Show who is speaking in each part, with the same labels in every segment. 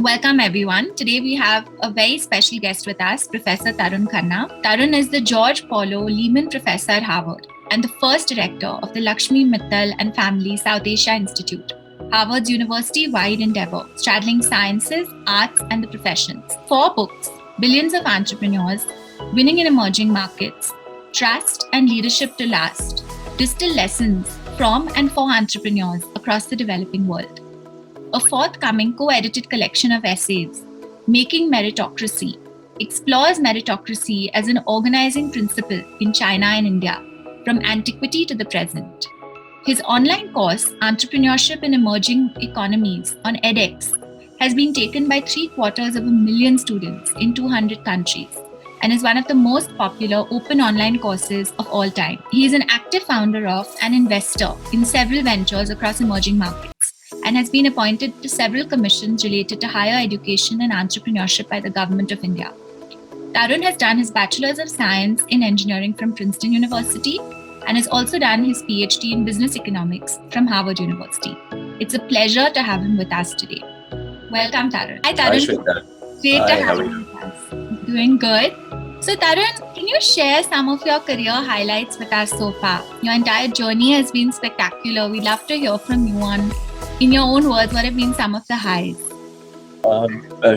Speaker 1: Welcome everyone. Today we have a very special guest with us, Professor Tarun Khanna. Tarun is the George Paulo Lehman Professor at Harvard and the first director of the Lakshmi Mittal and Family South Asia Institute, Harvard's university-wide endeavor, straddling sciences, arts, and the professions. 4 books, Billions of Entrepreneurs, Winning in Emerging Markets, Trust and Leadership to Last, distill lessons from and for entrepreneurs across the developing world. A forthcoming co-edited collection of essays, Making Meritocracy, explores meritocracy as an organizing principle in China and India, from antiquity to the present. His online course, Entrepreneurship in Emerging Economies on edX, has been taken by 750,000 students in 200 countries and is one of the most popular open online courses of all time. He is an active founder of and investor in several ventures across emerging markets, and has been appointed to several commissions related to higher education and entrepreneurship by the Government of India. Tarun has done his Bachelor's of Science in Engineering from Princeton University and has also done his PhD in Business Economics from Harvard University. It's a pleasure to have him with us today. Welcome, Tarun.
Speaker 2: Hi,
Speaker 1: Tarun.
Speaker 2: Shveta.
Speaker 1: Great to have you with us. Doing good. So, Tarun, can you share some of your career highlights with us so far? Your entire journey has been spectacular. We'd love to hear from you on, in your own words, what have been some of the highs?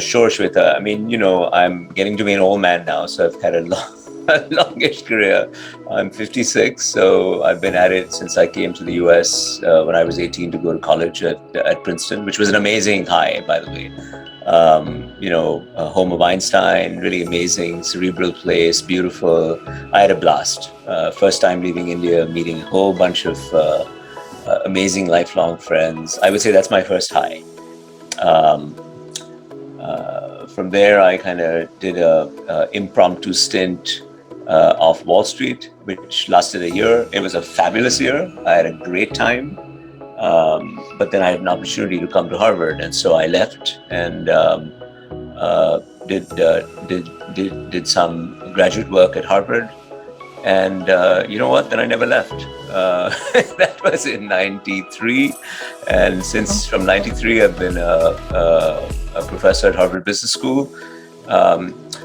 Speaker 2: Sure, Shveta. I mean, I'm getting to be an old man now, so I've had a longish career. I'm 56, so I've been at it since I came to the US when I was 18 to go to college at Princeton, which was an amazing high, by the way. Home of Einstein, really amazing, cerebral place, beautiful. I had a blast. First time leaving India, meeting a whole bunch of amazing lifelong friends. I would say that's my first high. From there, I kind of did a impromptu stint off Wall Street, which lasted a year. It was a fabulous year. I had a great time. But then I had an opportunity to come to Harvard, and so I left and did some graduate work at Harvard. And you know what? Then I never left. That was in '93, and since from '93 I've been a professor at Harvard Business School.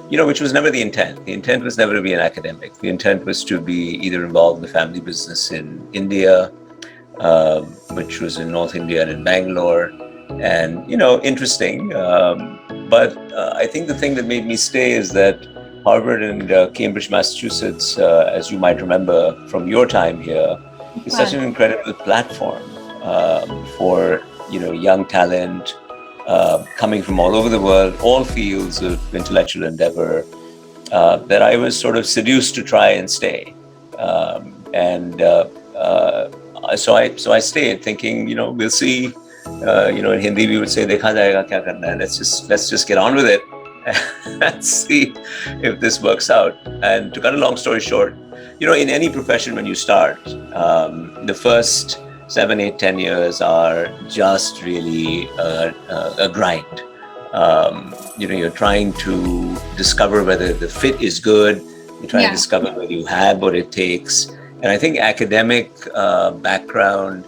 Speaker 2: Which was never the intent. The intent was never to be an academic. The intent was to be either involved in the family business in India, which was in North India and in Bangalore, and interesting. But I think the thing that made me stay is that Harvard and Cambridge, Massachusetts, as you might remember from your time here, is such an incredible platform for young talent coming from all over the world, all fields of intellectual endeavor, that I was sort of seduced to try and stay. So I stayed thinking, we'll see. In Hindi we would say, "Dekha jayega kya karna hai." Let's just get on with it and see if this works out. And to cut a long story short, in any profession when you start, the first 7, 8, 10 years are just really a grind. You're trying to discover whether the fit is good. You're trying to discover whether you have what it takes. And I think academic background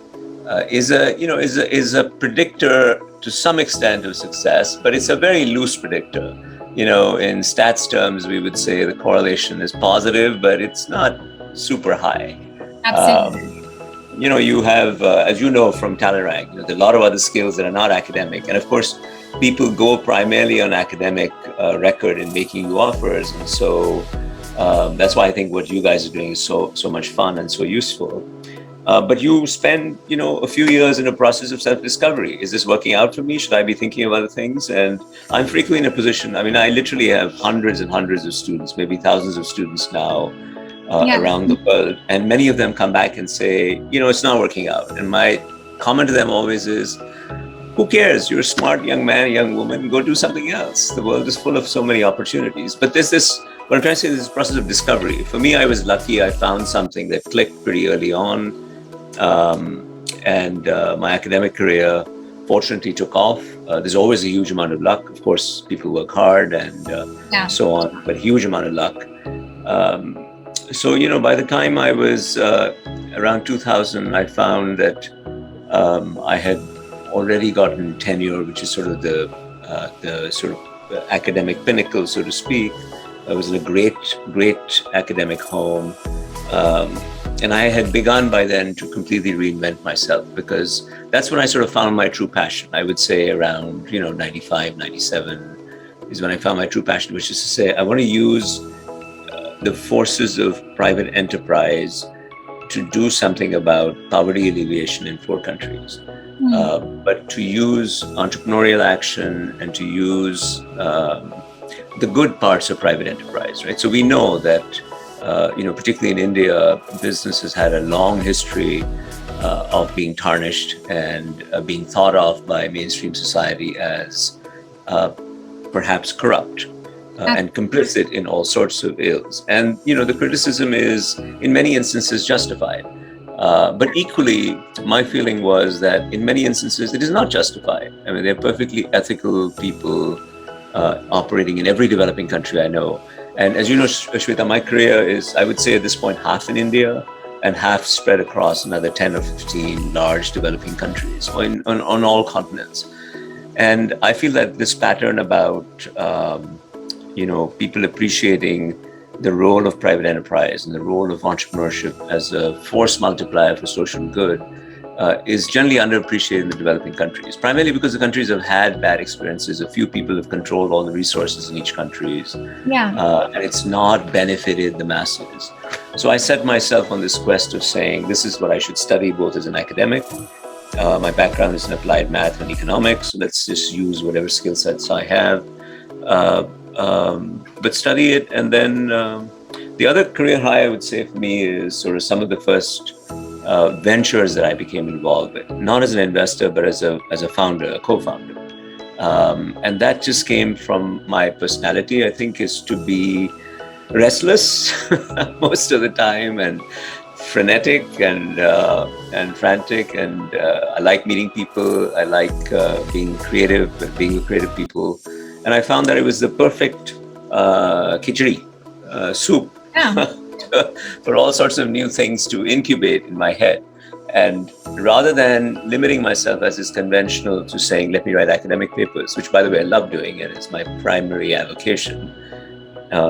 Speaker 2: is a predictor to some extent of success, but it's a very loose predictor. In stats terms, we would say the correlation is positive, but it's not super high.
Speaker 1: Absolutely.
Speaker 2: You have, as you know from Talerang, there are a lot of other skills that are not academic. And of course, people go primarily on academic record in making you offers. And so that's why I think what you guys are doing is so much fun and so useful. But you spend, a few years in a process of self-discovery. Is this working out for me? Should I be thinking of other things? And I'm frequently in a position, I literally have hundreds and hundreds of students, maybe thousands of students now around the world. And many of them come back and say, it's not working out. And my comment to them always is, who cares? You're a smart young man, young woman, go do something else. The world is full of so many opportunities. But there's this, what I'm trying to say is this process of discovery. For me, I was lucky. I found something that clicked pretty early on. And my academic career fortunately took off. There's always a huge amount of luck. Of course, people work hard and so on, but huge amount of luck. So, by the time I was around 2000, I found that I had already gotten tenure, which is sort of the the sort of academic pinnacle, so to speak. I was in a great academic home. And I had begun by then to completely reinvent myself, because that's when I sort of found my true passion. I would say around, 95, 97 is when I found my true passion, which is to say, I want to use the forces of private enterprise to do something about poverty alleviation in 4 countries. But to use entrepreneurial action and to use the good parts of private enterprise, right? So we know that, particularly in India, business has had a long history of being tarnished and being thought of by mainstream society as perhaps corrupt and complicit in all sorts of ills. And, the criticism is in many instances justified. But equally, my feeling was that in many instances, it is not justified. I mean, they're perfectly ethical people operating in every developing country I know. And as you know, Shveta, my career is, I would say at this point, half in India and half spread across another 10 or 15 large developing countries on all continents. And I feel that this pattern about, people appreciating the role of private enterprise and the role of entrepreneurship as a force multiplier for social good is generally underappreciated in the developing countries, primarily because the countries have had bad experiences. A few people have controlled all the resources in each country, and it's not benefited the masses. So I set myself on this quest of saying, this is what I should study both as an academic. My background is in applied math and economics, so let's just use whatever skill sets I have. But study it. And then the other career high I would say for me is sort of some of the first ventures that I became involved with, not as an investor, but as a founder, a co-founder. And that just came from my personality, I think, is to be restless most of the time and frenetic and frantic. And I like meeting people. I like being creative and being with creative people. And I found that it was the perfect khichdi, soup, for all sorts of new things to incubate in my head. And rather than limiting myself as is conventional to saying, let me write academic papers, which, by the way, I love doing, and it's my primary avocation,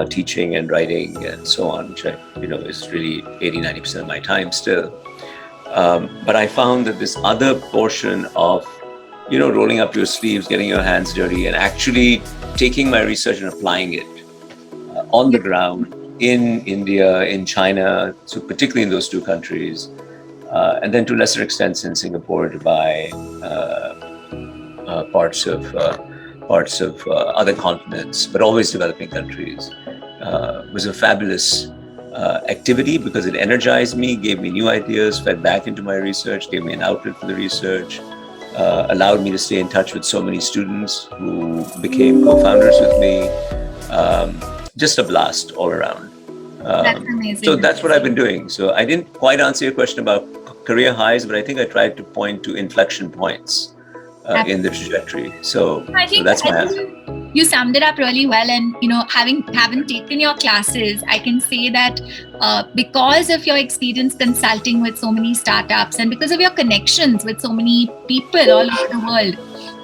Speaker 2: teaching and writing and so on, which is really 80-90% of my time still. But I found that this other portion of rolling up your sleeves, getting your hands dirty, and actually taking my research and applying it on the ground in India, in China, so particularly in those 2 countries, and then to a lesser extent in Singapore, Dubai, parts of other continents, but always developing countries, was a fabulous activity because it energized me, gave me new ideas, fed back into my research, gave me an outlet for the research. Allowed me to stay in touch with so many students who became co-founders with me. Just a blast all around.
Speaker 1: That's amazing.
Speaker 2: So that's what I've been doing. So I didn't quite answer your question about career highs, but I think I tried to point to inflection points in the trajectory. So that's my answer.
Speaker 1: You summed it up really well. And, having taken your classes, I can say that because of your experience consulting with so many startups and because of your connections with so many people all over the world,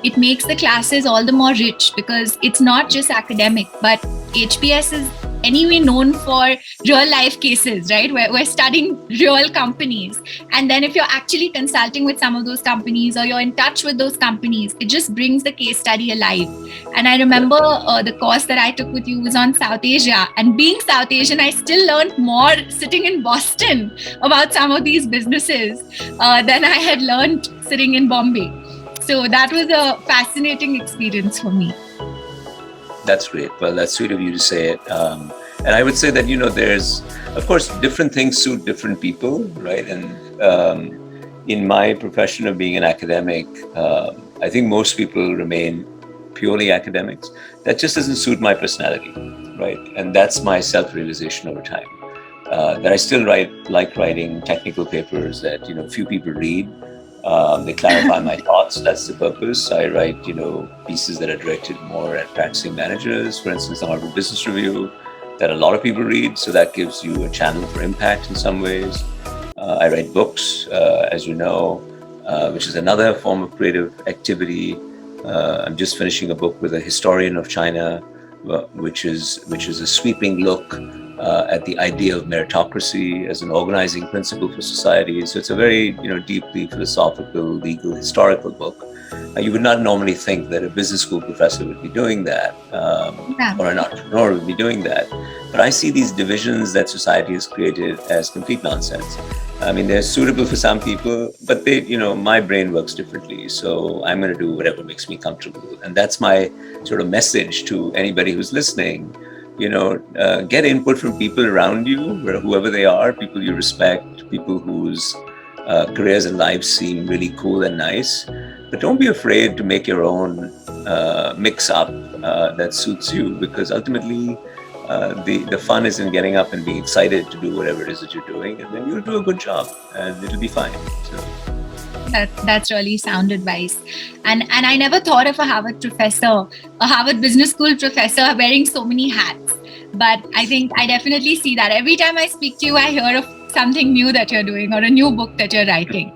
Speaker 1: it makes the classes all the more rich, because it's not just academic, but HPS is anyway known for real life cases, right? We're studying real companies. And then if you're actually consulting with some of those companies or you're in touch with those companies, it just brings the case study alive. And I remember the course that I took with you was on South Asia. And being South Asian, I still learned more sitting in Boston about some of these businesses than I had learned sitting in Bombay. So that was a fascinating experience for me.
Speaker 2: That's great. Well, that's sweet of you to say it. And I would say that, there's, of course, different things suit different people, right? And in my profession of being an academic, I think most people remain purely academics. That just doesn't suit my personality, right? And that's my self-realization over time. That I still like writing technical papers that, few people read. They clarify my thoughts. That's the purpose. I write, pieces that are directed more at practicing managers. For instance, the Harvard Business Review that a lot of people read. So that gives you a channel for impact in some ways. I write books, as you know, which is another form of creative activity. I'm just finishing a book with a historian of China, which is a sweeping look at the idea of meritocracy as an organizing principle for society. So it's a very deeply philosophical, legal, historical book. You would not normally think that a business school professor would be doing that,
Speaker 1: Yeah.
Speaker 2: or an entrepreneur would be doing that. But I see these divisions that society has created as complete nonsense. I mean, they're suitable for some people, but my brain works differently. So I'm going to do whatever makes me comfortable. And that's my sort of message to anybody who's listening. Get input from people around you, whoever they are, people you respect, people whose careers and lives seem really cool and nice. But don't be afraid to make your own mix up that suits you, because ultimately the fun is in getting up and being excited to do whatever it is that you're doing, and then you'll do a good job and it'll be fine. So.
Speaker 1: That's really sound advice. And I never thought of a Harvard professor, a Harvard Business School professor wearing so many hats. But I think I definitely see that. Every time I speak to you, I hear of something new that you're doing or a new book that you're writing.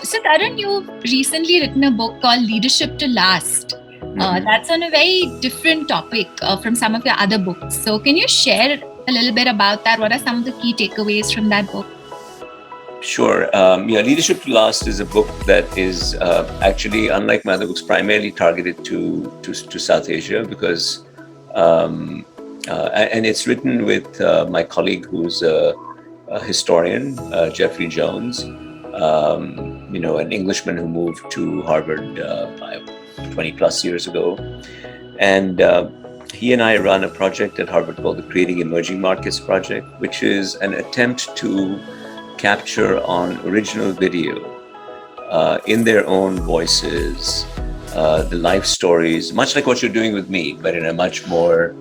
Speaker 1: So Tarun, you've recently written a book called Leadership to Last. That's on a very different topic from some of your other books. So can you share a little bit about that? What are some of the key takeaways from that book?
Speaker 2: Sure. Leadership to Last is a book that is actually, unlike my other books, primarily targeted to South Asia, because and it's written with my colleague who's a historian, Jeffrey Jones, an Englishman who moved to Harvard 20 plus years ago. And he and I run a project at Harvard called the Creating Emerging Markets Project, which is an attempt to capture on original video in their own voices the life stories, much like what you're doing with me, but in a much more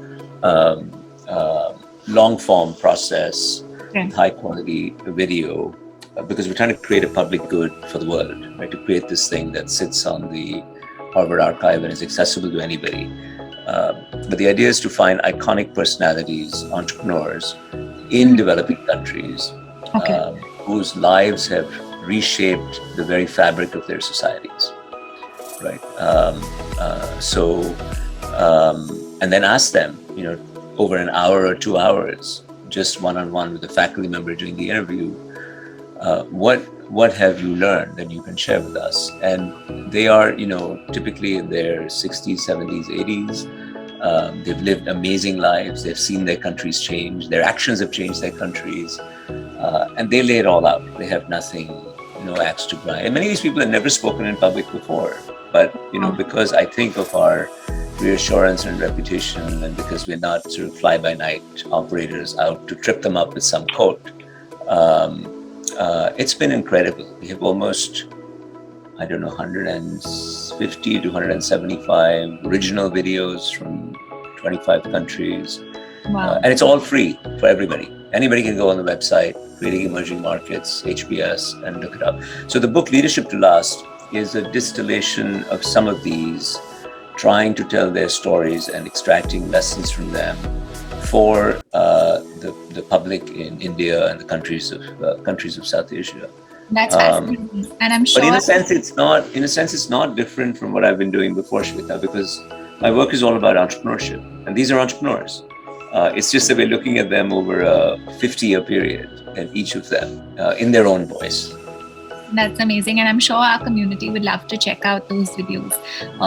Speaker 2: long form process, high quality video, because we're trying to create a public good for the world, right? To create this thing that sits on the Harvard archive and is accessible to anybody. But the idea is to find iconic personalities, entrepreneurs in developing countries, whose lives have reshaped the very fabric of their societies, right? And then ask them, over an hour or 2 hours, just one-on-one with the faculty member doing the interview, what have you learned that you can share with us? And they are, typically in their 60s, 70s, 80s. They've lived amazing lives. They've seen their countries change. Their actions have changed their countries. And they lay it all out. They have nothing, no axe to grind. And many of these people have never spoken in public before. But, because I think of our reassurance and reputation, and because we're not sort of fly-by-night operators out to trip them up with some quote, it's been incredible. We have almost, 150 to 175 original videos from 25 countries.
Speaker 1: Wow.
Speaker 2: And it's all free for everybody. Anybody can go on the website, Creating Emerging Markets, HBS, and look it up. So the book Leadership to Last is a distillation of some of these, trying to tell their stories and extracting lessons from them for the public in India and the countries of South Asia.
Speaker 1: That's fascinating, and I'm sure.
Speaker 2: But in a sense, it's not different from what I've been doing before, Shveta, because my work is all about entrepreneurship, and these are entrepreneurs. It's just that we're looking at them over a 50-year period, and each of them in their own voice.
Speaker 1: That's amazing, and I'm sure our community would love to check out those videos.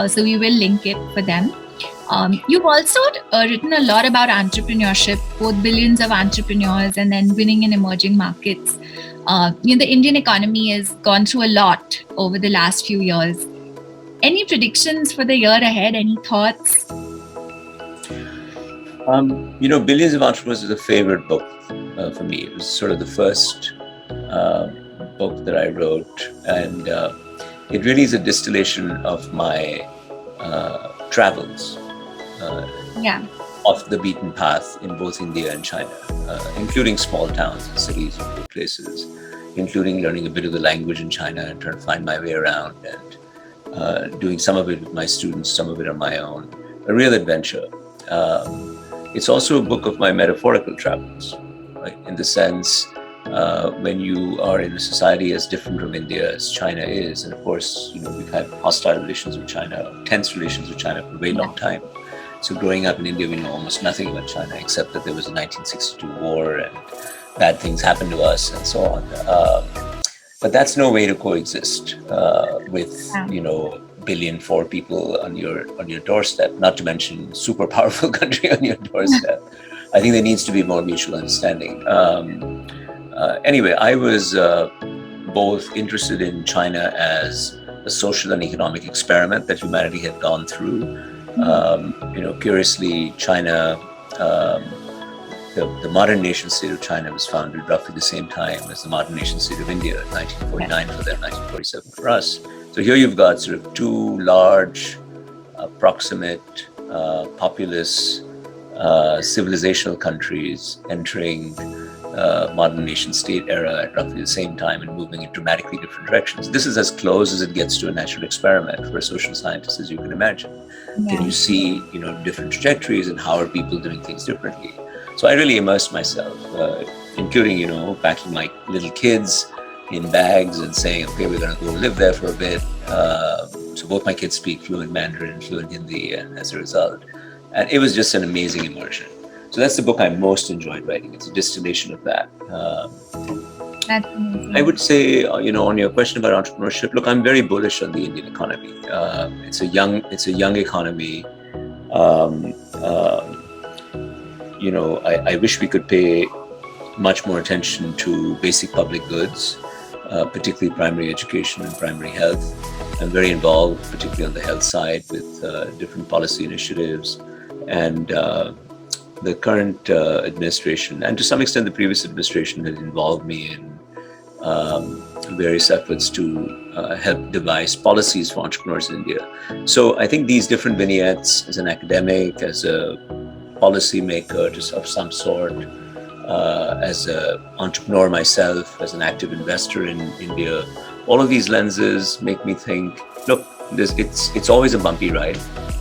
Speaker 1: So we will link it for them. You've also written a lot about entrepreneurship, both billions of entrepreneurs and then winning in emerging markets. The Indian economy has gone through a lot over the last few years. Any predictions for the year ahead? Any thoughts?
Speaker 2: Billions of Entrepreneurs is a favorite book for me. It was sort of the first book that I wrote, and it really is a distillation of my travels off the beaten path in both India and China, including small towns and cities and good places, including learning a bit of the language in China and trying to find my way around, and doing some of it with my students, some of it on my own. A real adventure. It's also a book of my metaphorical travels, right? In the sense when you are in a society as different from India as China is. And of course, we've had hostile relations with China, tense relations with China for a very long time. So growing up in India, we know almost nothing about China except that there was a 1962 war and bad things happened to us and so on. But that's no way to coexist with, billion four people on your doorstep. Not to mention super powerful country on your doorstep. I think there needs to be more mutual understanding. Anyway, I was both interested in China as a social and economic experiment that humanity had gone through. Curiously, China, the modern nation state of China was founded roughly the same time as the modern nation state of India, 1949 for them, 1947 for us. So here you've got sort of two large, proximate, populous, civilizational countries entering modern nation state era at roughly the same time and moving in dramatically different directions. This is as close as it gets to a natural experiment for a social scientist as you can imagine. Can you see, different trajectories and how are people doing things differently? So I really immersed myself, including, packing my little kids in bags and saying, okay, we're going to go live there for a bit. So both my kids speak fluent Mandarin, fluent Hindi, and as a result. And it was just an amazing immersion. So that's the book I most enjoyed writing. It's a distillation of that.
Speaker 1: That's amazing.
Speaker 2: I would say, on your question about entrepreneurship, look, I'm very bullish on the Indian economy. It's a young economy. I wish we could pay much more attention to basic public goods, particularly primary education and primary health. I'm very involved, particularly on the health side, with different policy initiatives. And the current administration, and to some extent the previous administration, has involved me in various efforts to help devise policies for entrepreneurs in India. So I think these different vignettes, as an academic, as a policymaker of some sort, as an entrepreneur myself, as an active investor in India, all of these lenses make me think, look, it's always a bumpy ride,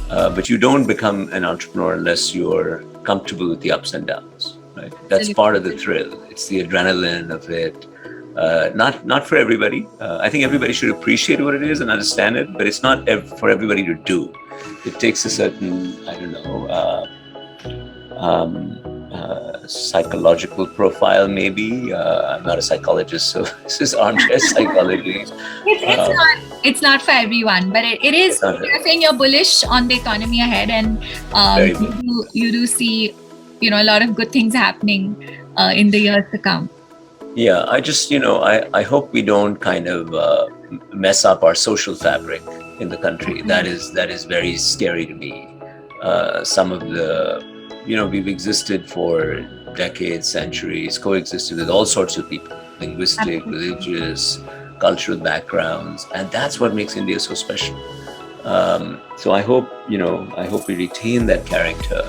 Speaker 2: but you don't become an entrepreneur unless you're comfortable with the ups and downs, right? That's part of the thrill. It's the adrenaline of it. Not for everybody. I think everybody should appreciate what it is and understand it, but it's not for everybody to do. It takes a certain, psychological profile, maybe. I'm not a psychologist, so this is armchair psychology.
Speaker 1: It's not for everyone, but it is. You're saying you're bullish on the economy ahead, and you do see, a lot of good things happening in the years to come.
Speaker 2: Yeah, I just, I hope we don't kind of mess up our social fabric in the country. That is very scary to me. Some of the, we've existed for decades, centuries, coexisted with all sorts of people, linguistic, religious, cultural backgrounds, and that's what makes India so special. So I hope, we retain that character.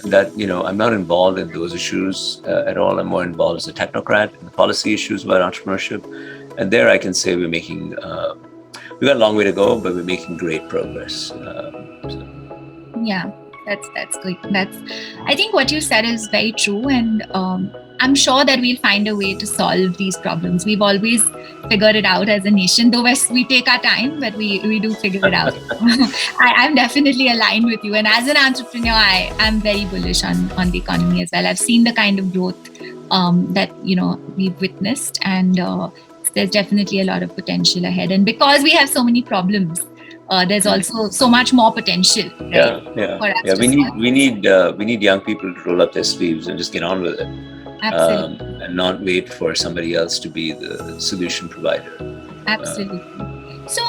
Speaker 2: That, I'm not involved in those issues at all. I'm more involved as a technocrat in the policy issues about entrepreneurship. And there I can say we've got a long way to go, but we're making great progress.
Speaker 1: Yeah, that's good. I think what you said is very true. And I'm sure that we'll find a way to solve these problems. We've always figured it out as a nation, though we take our time, but we do figure it out. I'm definitely aligned with you. And as an entrepreneur, I'm very bullish on the economy as well. I've seen the kind of growth that, we've witnessed, and there's definitely a lot of potential ahead. And because we have so many problems, there's also so much more potential. Right?
Speaker 2: Yeah. We need young people to roll up their sleeves and just get on with it.
Speaker 1: Absolutely.
Speaker 2: And not wait for somebody else to be the solution provider.
Speaker 1: Absolutely. So,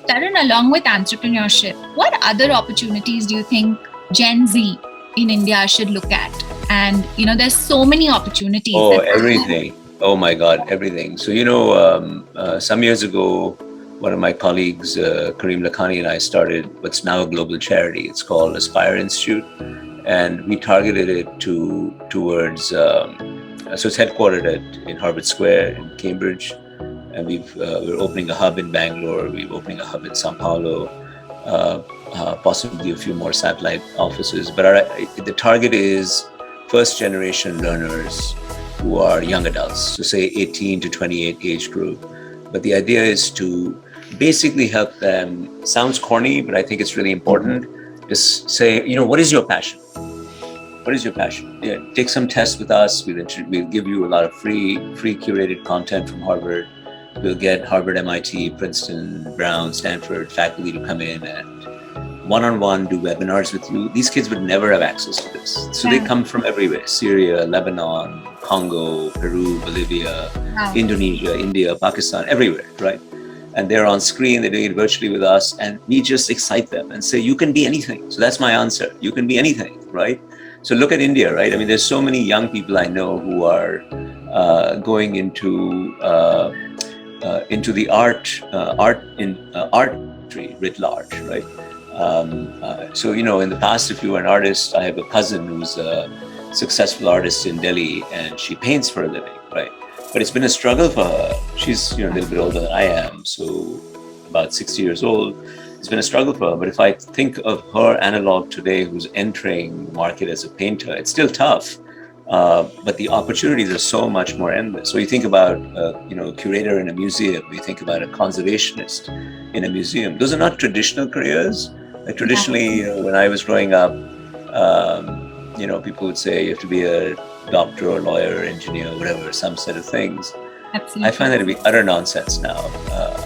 Speaker 1: Tarun, along with entrepreneurship, what other opportunities do you think Gen Z in India should look at? And, there's so many opportunities.
Speaker 2: Oh, everything. Oh my God, everything. So, some years ago, one of my colleagues, Kareem Lakhani, and I started what's now a global charity. It's called Aspiration Institute. And we targeted it towards, so it's headquartered in Harvard Square in Cambridge. And we're opening a hub in Bangalore. We're opening a hub in Sao Paulo, possibly a few more satellite offices. But the target is first generation learners who are young adults, so say 18 to 28 age group. But the idea is to basically help them. Sounds corny, but I think it's really important. Just say, what is your passion? What is your passion? Yeah, take some tests with us. We'll give you a lot of free curated content from Harvard. We'll get Harvard, MIT, Princeton, Brown, Stanford faculty to come in and one-on-one do webinars with you. These kids would never have access to this. So they come from everywhere: Syria, Lebanon, Congo, Peru, Bolivia, Indonesia, India, Pakistan, everywhere, right? And they're on screen, they're doing it virtually with us, and we just excite them and say, you can be anything. So that's my answer. You can be anything, right? So look at India, right? I mean, there's so many young people I know who are going into the artistry writ large, right? So in the past, if you were an artist, I have a cousin who's a successful artist in Delhi, and she paints for a living, right? But it's been a struggle for her. She's a little bit older than I am, so about 60 years old. It's been a struggle for her. But if I think of her analog today who's entering the market as a painter, it's still tough. But the opportunities are so much more endless. So you think about a curator in a museum, you think about a conservationist in a museum. Those are not traditional careers. Like traditionally, when I was growing up, people would say you have to be a doctor or lawyer or engineer or whatever, some set of things.
Speaker 1: Absolutely.
Speaker 2: I find that to be utter nonsense now.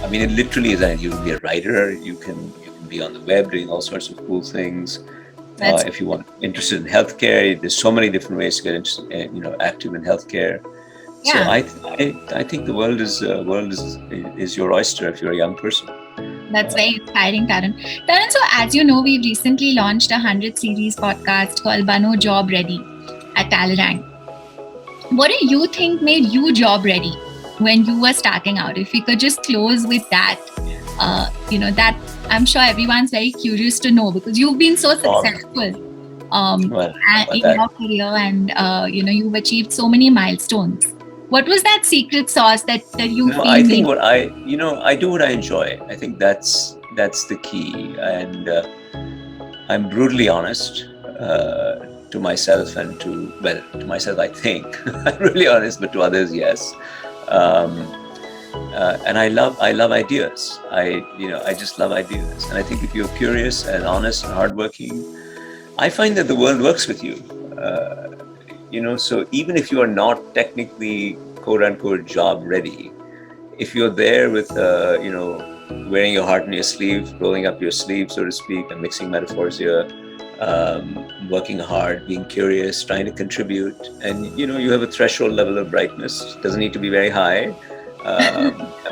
Speaker 2: I mean, it literally is that you can be a writer, you can be on the web doing all sorts of cool things. If you want interested in healthcare, there's so many different ways to get interested, active in healthcare. Yeah. So I think the world is your oyster if you're a young person.
Speaker 1: That's very inspiring, Tarun. Tarun, so as you know, we've recently launched a 100 series podcast called Bano Job Ready at Talerang. What do you think made you job ready when you were starting out? If we could just close with that, that I'm sure everyone's very curious to know, because you've been so successful in your career, and you've achieved so many milestones. What was that secret sauce that you feel?
Speaker 2: I think I do what I enjoy. I think that's the key, and I'm brutally honest to myself and to myself. I think I'm really honest, but to others, yes. And I love ideas. I just love ideas, and I think if you're curious and honest and hardworking, I find that the world works with you. So even if you are not technically quote unquote job ready, if you're there with wearing your heart on your sleeve, rolling up your sleeve, so to speak, and mixing metaphors here, working hard, being curious, trying to contribute, and you have a threshold level of brightness. It doesn't need to be very high.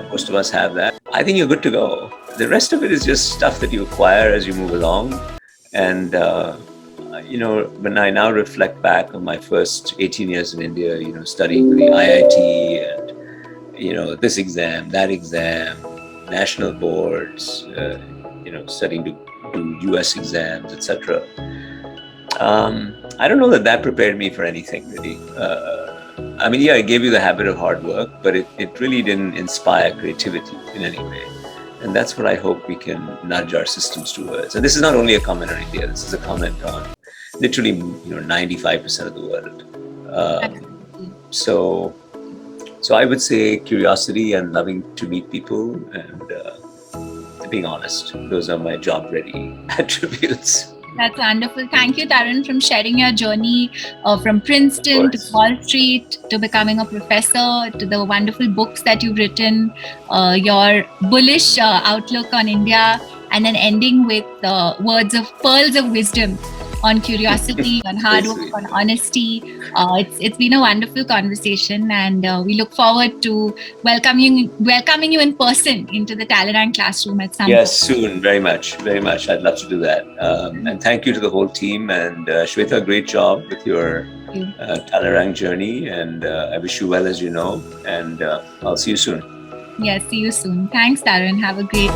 Speaker 2: Most of us have that. I think you're good to go. The rest of it is just stuff that you acquire as you move along. And when I now reflect back on my first 18 years in India, studying for the IIT and this exam, that exam, national boards, studying to do US exams, etc. I don't know that prepared me for anything really. It gave you the habit of hard work, but it really didn't inspire creativity in any way. And that's what I hope we can nudge our systems towards. And this is not only a comment on India, this is a comment on literally 95% of the world. So I would say curiosity and loving to meet people and being honest. Those are my job ready attributes.
Speaker 1: That's wonderful. Thank you, Tarun, for sharing your journey from Princeton to Wall Street to becoming a professor, to the wonderful books that you've written, your bullish outlook on India, and then ending with pearls of wisdom on curiosity, on hard work, on honesty. It's been a wonderful conversation, and we look forward to welcoming you in person into the Talerang classroom at some point.
Speaker 2: Yes, soon, very much. I'd love to do that. And thank you to the whole team. And Shveta, great job with your Talerang journey. And I wish you well, as you know. And I'll see you soon.
Speaker 1: Yes, see you soon. Thanks, Tarun. Have a great